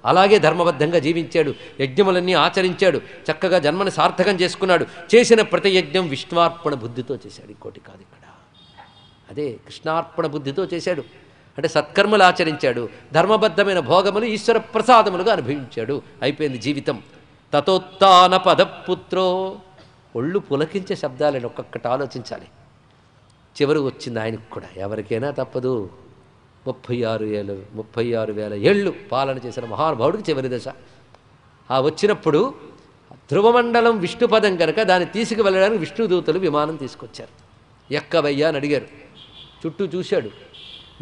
అలాగే ధర్మబద్ధంగా జీవించాడు, యజ్ఞములన్నీ ఆచరించాడు, చక్కగా జన్మని సార్థకం చేసుకున్నాడు. చేసిన ప్రతి యజ్ఞం విష్ణువార్పణ బుద్ధితో చేశాడు, ఇంకోటి కాదు ఇక్కడ. అదే కృష్ణార్పణ బుద్ధితో చేశాడు. అంటే సత్కర్మలు ఆచరించాడు, ధర్మబద్ధమైన భోగములు ఈశ్వర ప్రసాదములుగా అనుభవించాడు. అయిపోయింది జీవితం. తతోత్తాన పదపుత్రో, ఒళ్ళు పులకించే శబ్దాలని ఒక్కొక్కటి ఆలోచించాలి. చివరి వచ్చింది ఆయనకు కూడా, ఎవరికైనా తప్పదు. 36,000 ఏళ్ళు పాలన చేసిన మహానుభావుడికి చివరి దశ. ఆ వచ్చినప్పుడు ధ్రువమండలం విష్ణుపదం కనుక దాన్ని తీసుకువెళ్ళడానికి విష్ణుదూతలు విమానం తీసుకొచ్చారు. ఎక్కవయ్యా అని అడిగారు. చుట్టూ చూశాడు.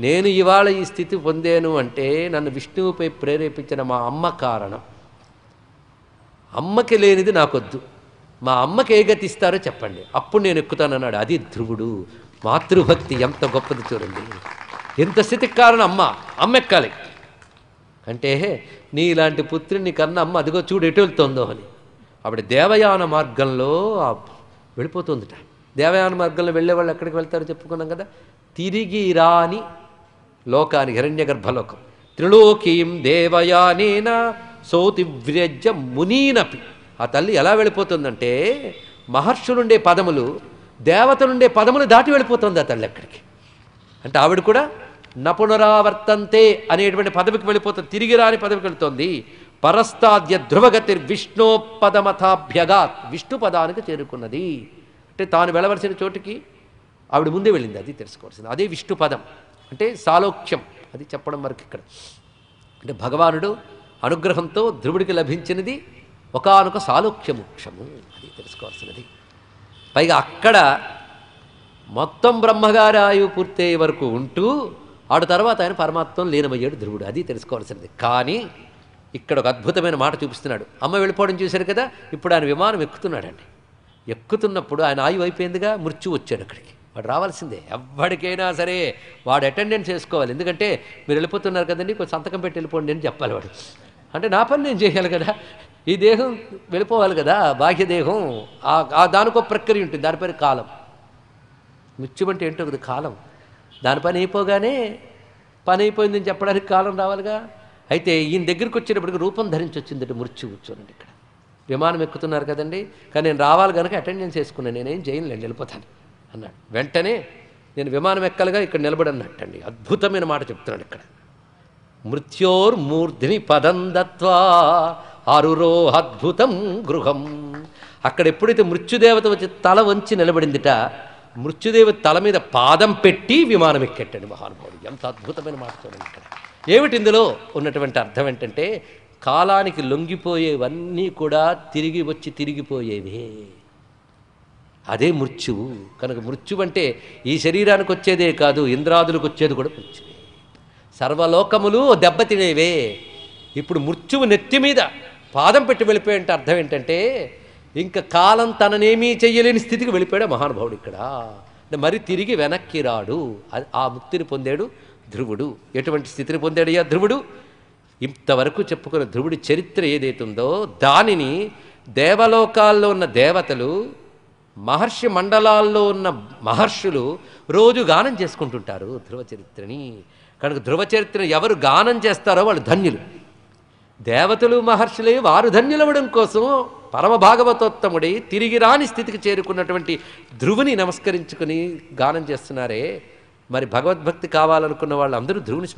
నేను ఇవాళ ఈ స్థితి పొందాను అంటే నన్ను విష్ణువుపై ప్రేరేపించిన మా అమ్మ కారణం. అమ్మకి లేనిది నాకొద్దు, మా అమ్మకి ఏ గతి ఇస్తారో చెప్పండి, అప్పుడు నేను ఎక్కుతానన్నాడు. అది ధ్రువుడు. మాతృభక్తి ఎంత గొప్పది చూడండి. ఎంత స్థితికి కారణం అమ్మ ఎక్కాలి అంటే, నీలాంటి పుత్రుని కన్నా అమ్మ అదిగో చూడు ఎటు వెళ్తుందో అని. అప్పుడు దేవయాన మార్గంలో వెళ్ళిపోతుందిట. దేవయాన మార్గంలో వెళ్ళేవాళ్ళు ఎక్కడికి వెళ్తారో చెప్పుకున్నాం కదా. తిరిగి రాని లోకానికి, హిరణ్య గర్భలోకం. త్రిలోకీం దేవయానేన సౌతివ్రజ్య మునీనపి. ఆ తల్లి ఎలా వెళ్ళిపోతుందంటే, మహర్షులుండే పదములు, దేవతలుండే పదములు దాటి వెళ్ళిపోతుంది ఆ తల్లి అక్కడికి. అంటే ఆవిడ కూడా నపునరావర్తంతే అనేటువంటి పదవికి వెళ్ళిపోతుంది, తిరిగి రాని పదవికి వెళుతోంది. పరస్తాద్య ధ్రువగతిర్ విష్ణోపదమథాభ్యగాత్, విష్ణు పదానికి చేరుకున్నది. అంటే తాను వెళ్ళవలసిన చోటుకి ఆవిడ ముందే వెళ్ళింది, అది తెలుసుకోవాల్సింది. అదే విష్ణు పదం అంటే సాలోక్యం, అది చెప్పడం వరకు ఇక్కడ. అంటే భగవానుడు అనుగ్రహంతో ధ్రువుడికి లభించినది ఒకానొక సాలోక్య మోక్షము, అది తెలుసుకోవాల్సినది. పైగా అక్కడ మొత్తం బ్రహ్మగారి ఆయువు పూర్తయ్యే వరకు ఉంటూ ఆడు తర్వాత ఆయన పరమాత్మను లీనమయ్యాడు ధ్రువుడు, అది తెలుసుకోవాల్సినది. కానీ ఇక్కడ ఒక అద్భుతమైన మాట చూపిస్తున్నాడు. అమ్మ వెళ్ళిపోవడం చూశారు కదా, ఇప్పుడు ఆయన విమానం ఎక్కుతున్నాడండి. ఎక్కుతున్నప్పుడు ఆయన ఆయువు అయిపోయిందిగా, మృత్యు వచ్చాడు అక్కడికి. వాడు రావాల్సిందే, ఎవరికైనా సరే వాడు అటెండెన్స్ చేసుకోవాలి. ఎందుకంటే మీరు వెళ్ళిపోతున్నారు కదండి, కొంచెం సంతకం పెట్టి వెళ్ళిపోండి అని చెప్పాలి వాడు. అంటే నా పని నేను చేయాలి కదా, ఈ దేహం వెళ్ళిపోవాలి కదా, బాహ్య దేహం. దానికో ప్రక్రియ ఉంటుంది, దాని పేరు కాలం. మృత్యు అంటే ఏంటో కదా, కాలం. దాని పని అయిపోగానే పని అయిపోయిందని చెప్పడానికి కాలం రావాలిగా. అయితే ఈయన దగ్గరికి వచ్చేటప్పటికి రూపం ధరించి వచ్చిందట మృత్యువు. చూడండి ఇక్కడ విమానం ఎక్కుతున్నారు కదండి, కానీ నేను రావాలి కనుక అటెండెన్స్ చేసుకున్నాను, నేనేం చేయనులేండి, వెళ్ళిపోతాను అన్నాడు. వెంటనే నేను విమానం ఎక్కాలిగా, ఇక్కడ నిలబడన్నట్టండి. అద్భుతమైన మాట చెప్తున్నాడు ఇక్కడ. మృత్యోర్మూర్ధిని పదం దత్వా ఆరురోహద్భుతం గృహం. అక్కడ ఎప్పుడైతే మృత్యుదేవత వచ్చి తల వంచి నిలబడిందిట, మృత్యుదేవత తల మీద పాదం పెట్టి విమానం ఎక్కెట్టాడు మహానుభావుడు. ఎంత అద్భుతమైన మాట చూడండి ఇక్కడ. ఏమిటి ఇందులో ఉన్నటువంటి అర్థం ఏంటంటే, కాలానికి లొంగిపోయేవన్నీ కూడా తిరిగి వచ్చి తిరిగిపోయేవే, అదే మృత్యువు. కనుక మృత్యువు అంటే ఈ శరీరానికి వచ్చేదే కాదు, ఇంద్రాదులకు వచ్చేది కూడా మృత్యువే. సర్వలోకములు దెబ్బతినేవే. ఇప్పుడు మృత్యువు నెత్తి మీద పాదం పెట్టి వెళ్ళిపోయేంటే అర్థం ఏంటంటే, ఇంకా కాలం తననేమీ చెయ్యలేని స్థితికి వెళ్ళిపోయాడు మహానుభావుడు ఇక్కడ. మరి తిరిగి వెనక్కి రాడు. ఆ ముక్తిని పొందాడు ధ్రువుడు. ఎటువంటి స్థితిని పొందాడయ్యా ధ్రువుడు? ఇంతవరకు చెప్పుకున్న ధ్రువుడి చరిత్ర ఏదైతుందో దానిని దేవలోకాల్లో ఉన్న దేవతలు, మహర్షి మండలాల్లో ఉన్న మహర్షులు రోజు గానం చేసుకుంటుంటారు ధ్రువ చరిత్రని. కనుక ధ్రువ చరిత్రను ఎవరు గానం చేస్తారో వాళ్ళు ధన్యులు. దేవతలు మహర్షులే వారు ధన్యులవడం కోసం పరమ భాగవతోత్తముడి తిరిగి రాని స్థితికి చేరుకున్నటువంటి ధ్రువుని నమస్కరించుకుని గానం చేస్తున్నారే. మరి భగవద్భక్తి కావాలనుకున్న వాళ్ళందరూ ధ్రువుని